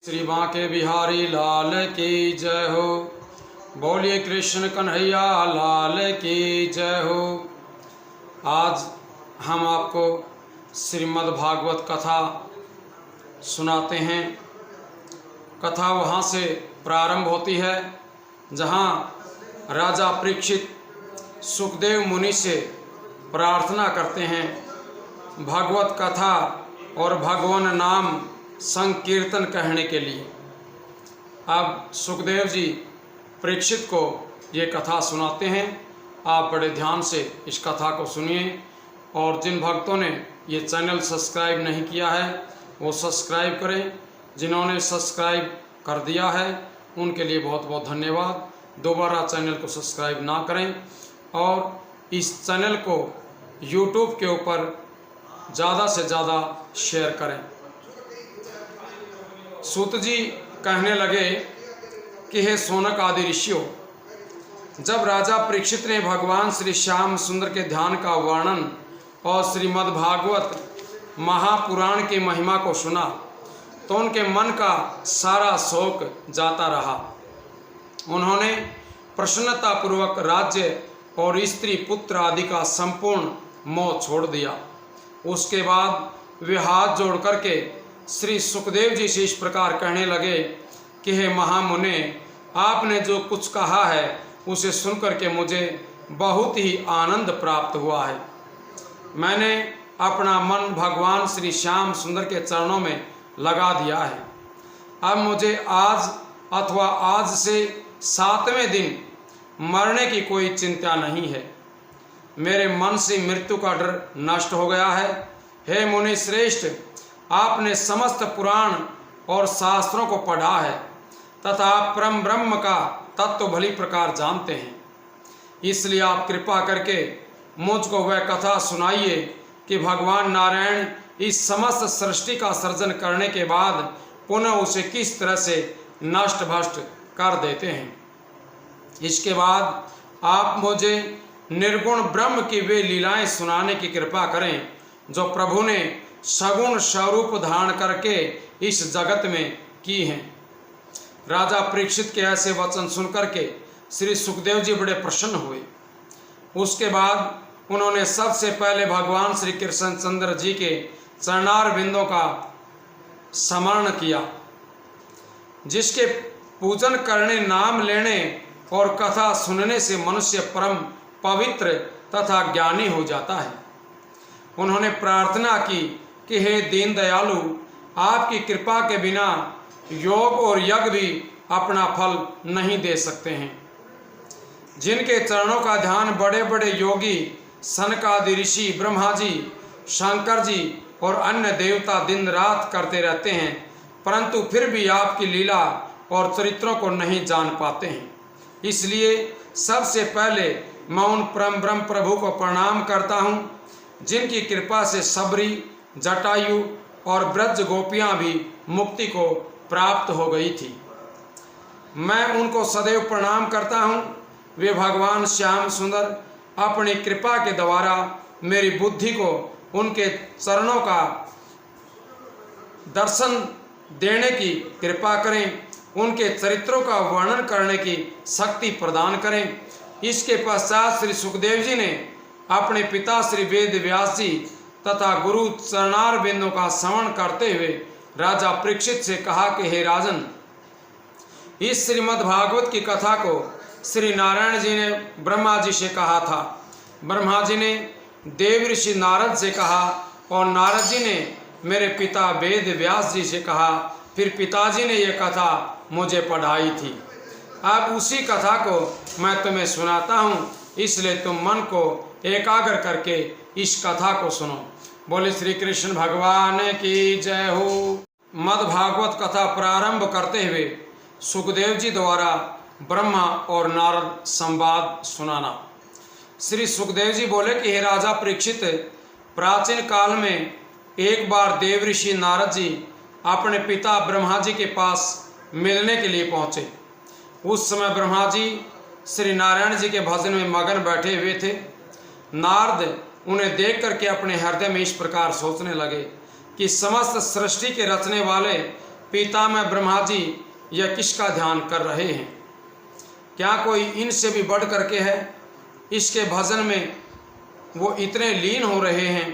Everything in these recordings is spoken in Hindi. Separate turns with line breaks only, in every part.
श्री बांके बिहारी लाल की जय हो। बोलिए कृष्ण कन्हैया लाल की जय हो। आज हम आपको श्रीमद् भागवत कथा सुनाते हैं। कथा वहाँ से प्रारंभ होती है जहाँ राजा परीक्षित सुखदेव मुनि से प्रार्थना करते हैं भागवत कथा और भगवान नाम संकीर्तन कहने के लिए। अब सुखदेव जी परीक्षित को ये कथा सुनाते हैं। आप बड़े ध्यान से इस कथा को सुनिए और जिन भक्तों ने ये चैनल सब्सक्राइब नहीं किया है वो सब्सक्राइब करें। जिन्होंने सब्सक्राइब कर दिया है उनके लिए बहुत बहुत धन्यवाद। दोबारा चैनल को सब्सक्राइब ना करें और इस चैनल को YouTube के ऊपर ज़्यादा से ज़्यादा शेयर करें। सूत जी कहने लगे कि हे सोनक आदि ऋषियों, जब राजा परीक्षित ने भगवान श्री श्याम सुंदर के ध्यान का वर्णन और श्रीमद् भागवत महापुराण की महिमा को सुना तो उनके मन का सारा शोक जाता रहा। उन्होंने प्रसन्नतापूर्वक राज्य और स्त्री पुत्र आदि का संपूर्ण मोह छोड़ दिया। उसके बाद वे हाथ जोड़ करके श्री सुखदेव जी से इस प्रकार कहने लगे कि हे महामुने, आपने जो कुछ कहा है उसे सुनकर के मुझे बहुत ही आनंद प्राप्त हुआ है। मैंने अपना मन भगवान श्री श्याम सुंदर के चरणों में लगा दिया है। अब मुझे आज अथवा आज से 7वें दिन मरने की कोई चिंता नहीं है। मेरे मन से मृत्यु का डर नष्ट हो गया है। हे मुनि श्रेष्ठ, आपने समस्त पुराण और शास्त्रों को पढ़ा है तथा आप परम ब्रह्म का तत्व भली प्रकार जानते हैं। इसलिए आप कृपा करके मुझको वह कथा सुनाइए कि भगवान नारायण इस समस्त सृष्टि का सर्जन करने के बाद पुनः उसे किस तरह से नष्ट भ्रष्ट कर देते हैं। इसके बाद आप मुझे निर्गुण ब्रह्म की वे लीलाएं सुनाने की कृपा करें जो प्रभु ने सगुण स्वरूप धारण करके इस जगत में की हैं। राजा परीक्षित के ऐसे वचन सुनकर के श्री सुखदेव जी बड़े प्रसन्न हुए। उसके बाद उन्होंने सबसे पहले भगवान श्री कृष्ण चंद्र जी के चरणार बिंदों का स्मरण किया, जिसके पूजन करने, नाम लेने और कथा सुनने से मनुष्य परम पवित्र तथा ज्ञानी हो जाता है। उन्होंने प्रार्थना की कि हे दीन दयालु, आपकी कृपा के बिना योग और यज्ञ भी अपना फल नहीं दे सकते हैं। जिनके चरणों का ध्यान बड़े बड़े योगी सनकादि ऋषि, ब्रह्मा जी, शंकर जी और अन्य देवता दिन रात करते रहते हैं, परंतु फिर भी आपकी लीला और चरित्रों को नहीं जान पाते हैं। इसलिए सबसे पहले मैं उन परम ब्रह्म प्रभु को प्रणाम करता हूँ जिनकी कृपा से सबरी, जटायु और ब्रज गोपियाँ भी मुक्ति को प्राप्त हो गई थी। मैं उनको सदैव प्रणाम करता हूँ। वे भगवान श्याम सुंदर अपनी कृपा के द्वारा मेरी बुद्धि को उनके चरणों का दर्शन देने की कृपा करें, उनके चरित्रों का वर्णन करने की शक्ति प्रदान करें। इसके पश्चात श्री सुखदेव जी ने अपने पिता श्री वेद व्यास जी तथा गुरु चरणार बिंदों का श्रवण करते हुए राजा परीक्षित से कहा कि हे राजन, इस श्रीमद् भागवत की कथा को श्री नारायण जी ने ब्रह्मा जी से कहा था, ब्रह्मा जी ने देव ऋषि नारद से कहा और नारद जी ने मेरे पिता वेद व्यास जी से कहा, फिर पिताजी ने यह कथा मुझे पढ़ाई थी। अब उसी कथा को मैं तुम्हें सुनाता हूँ, इसलिए तुम मन को एकाग्र करके इस कथा को सुनो। बोले श्री कृष्ण भगवान की जय हो। मद् भागवत कथा प्रारंभ करते हुए सुखदेव जी द्वारा ब्रह्मा और नारद संवाद सुनाना। श्री सुखदेव जी बोले कि हे राजा परीक्षित, प्राचीन काल में एक बार देव ऋषि नारद जी अपने पिता ब्रह्मा जी के पास मिलने के लिए पहुँचे। उस समय ब्रह्मा जी श्री नारायण जी के भजन में मगन बैठे हुए थे। नारद उन्हें देख करके अपने हृदय में इस प्रकार सोचने लगे कि समस्त सृष्टि के रचने वाले पितामह ब्रह्मा जी यह किसका ध्यान कर रहे हैं? क्या कोई इनसे भी बढ़ करके है? इसके भजन में वो इतने लीन हो रहे हैं।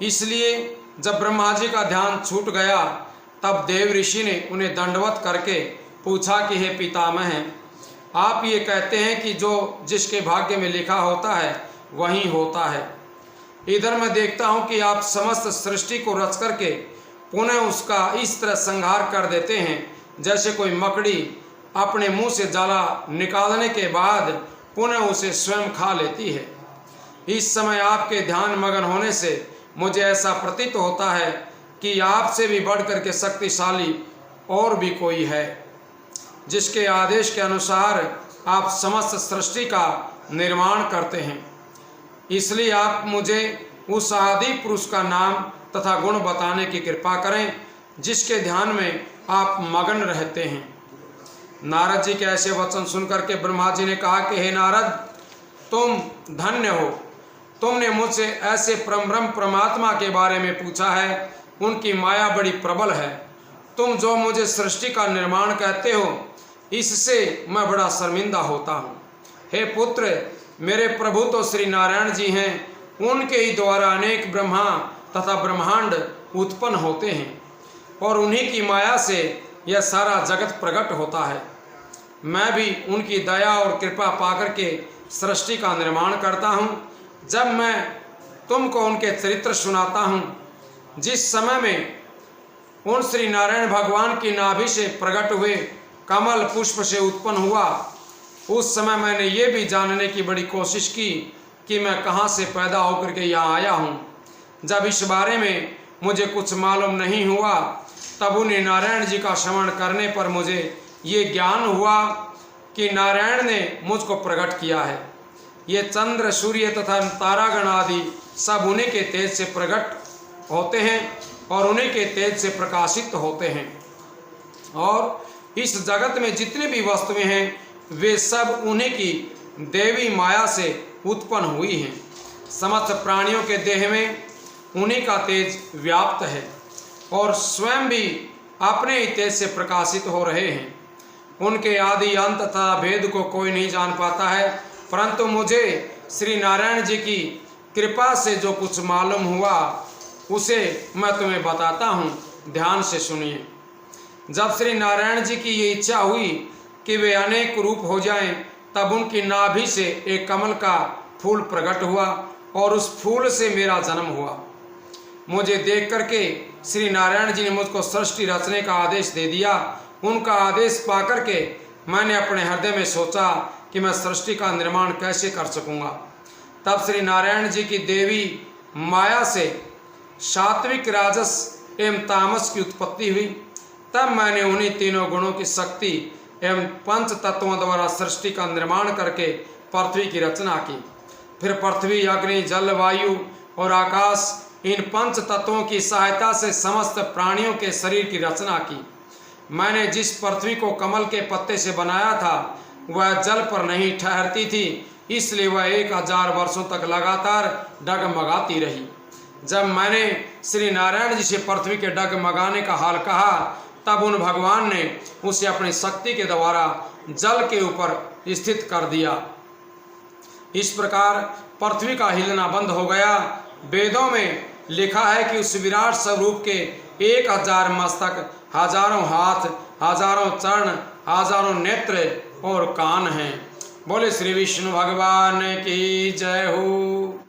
इसलिए जब ब्रह्मा जी का ध्यान छूट गया तब देव ऋषि ने उन्हें दंडवत करके पूछा कि हे पितामह, आप ये कहते हैं कि जो जिसके भाग्य में लिखा होता है वही होता है। इधर मैं देखता हूँ कि आप समस्त सृष्टि को रच करके पुनः उसका इस तरह संहार कर देते हैं जैसे कोई मकड़ी अपने मुंह से जाला निकालने के बाद पुनः उसे स्वयं खा लेती है। इस समय आपके ध्यान मगन होने से मुझे ऐसा प्रतीत होता है कि आपसे भी बढ़कर के शक्तिशाली और भी कोई है, जिसके आदेश के अनुसार आप समस्त सृष्टि का निर्माण करते हैं। इसलिए आप मुझे उस आदि पुरुष का नाम तथा गुण बताने की कृपा करें जिसके ध्यान में आप मगन रहते हैं। नारद जी के ऐसे वचन सुनकर के ब्रह्मा जी ने कहा कि हे नारद, तुम धन्य हो, तुमने मुझसे ऐसे परम परमात्मा के बारे में पूछा है। उनकी माया बड़ी प्रबल है। तुम जो मुझे सृष्टि का निर्माण कहते हो, इससे मैं बड़ा शर्मिंदा होता हूँ। हे पुत्र, मेरे प्रभु तो श्री नारायण जी हैं। उनके ही द्वारा अनेक ब्रह्मा तथा ब्रह्मांड उत्पन्न होते हैं और उन्हीं की माया से यह सारा जगत प्रकट होता है। मैं भी उनकी दया और कृपा पाकर के सृष्टि का निर्माण करता हूँ। जब मैं तुमको उनके चरित्र सुनाता हूँ, जिस समय में उन श्री नारायण भगवान की नाभि से प्रकट हुए कमल पुष्प से उत्पन्न हुआ, उस समय मैंने ये भी जानने की बड़ी कोशिश की कि मैं कहाँ से पैदा होकर के यहाँ आया हूँ। जब इस बारे में मुझे कुछ मालूम नहीं हुआ, तब उन्हें नारायण जी का श्रवण करने पर मुझे ये ज्ञान हुआ कि नारायण ने मुझको प्रकट किया है। ये चंद्र, सूर्य तथा तारागण आदि सब उन्हीं के तेज से प्रकट होते हैं और उन्हीं के तेज से प्रकाशित होते हैं। और इस जगत में जितनी भी वस्तुएं हैं वे सब उन्हीं की देवी माया से उत्पन्न हुई हैं। समस्त प्राणियों के देह में उन्हीं का तेज व्याप्त है और स्वयं भी अपने ही तेज से प्रकाशित हो रहे हैं। उनके आदि अंत तथा भेद को कोई नहीं जान पाता है, परंतु मुझे श्री नारायण जी की कृपा से जो कुछ मालूम हुआ उसे मैं तुम्हें बताता हूँ, ध्यान से सुनिए। जब श्री नारायण जी की ये इच्छा हुई कि वे अनेक रूप हो जाएं, तब उनकी नाभि से एक कमल का फूल प्रकट हुआ और उस फूल से मेरा जन्म हुआ। मुझे देख करके श्री नारायण जी ने मुझको सृष्टि रचने का आदेश दे दिया। उनका आदेश पा करके मैंने अपने हृदय में सोचा कि मैं सृष्टि का निर्माण कैसे कर सकूँगा। तब श्री नारायण जी की देवी माया से सात्विक, राजस एवं तामस की उत्पत्ति हुई। तब मैंने उन्हीं तीनों गुणों की शक्ति एवं पंच तत्वों द्वारा सृष्टि का निर्माण करके पृथ्वी की रचना की। फिर पृथ्वी, अग्नि, जल, वायु और आकाश, इन पंच तत्वों की सहायता से समस्त प्राणियों के शरीर की रचना की। मैंने जिस पृथ्वी को कमल के पत्ते से बनाया था वह जल पर नहीं ठहरती थी, इसलिए वह 1000 वर्षों तक लगातार डगमगाती रही। जब मैंने श्री नारायण जी से पृथ्वी के डगमगाने का हाल कहा, तब उन भगवान ने उसे अपनी शक्ति के द्वारा जल के ऊपर स्थित कर दिया। इस प्रकार पृथ्वी का हिलना बंद हो गया। वेदों में लिखा है कि उस विराट स्वरूप के 1000 मस्तक, हजारों हाथ, हजारों चरण, हजारों नेत्र और कान हैं। बोले श्री विष्णु भगवान की जय हो।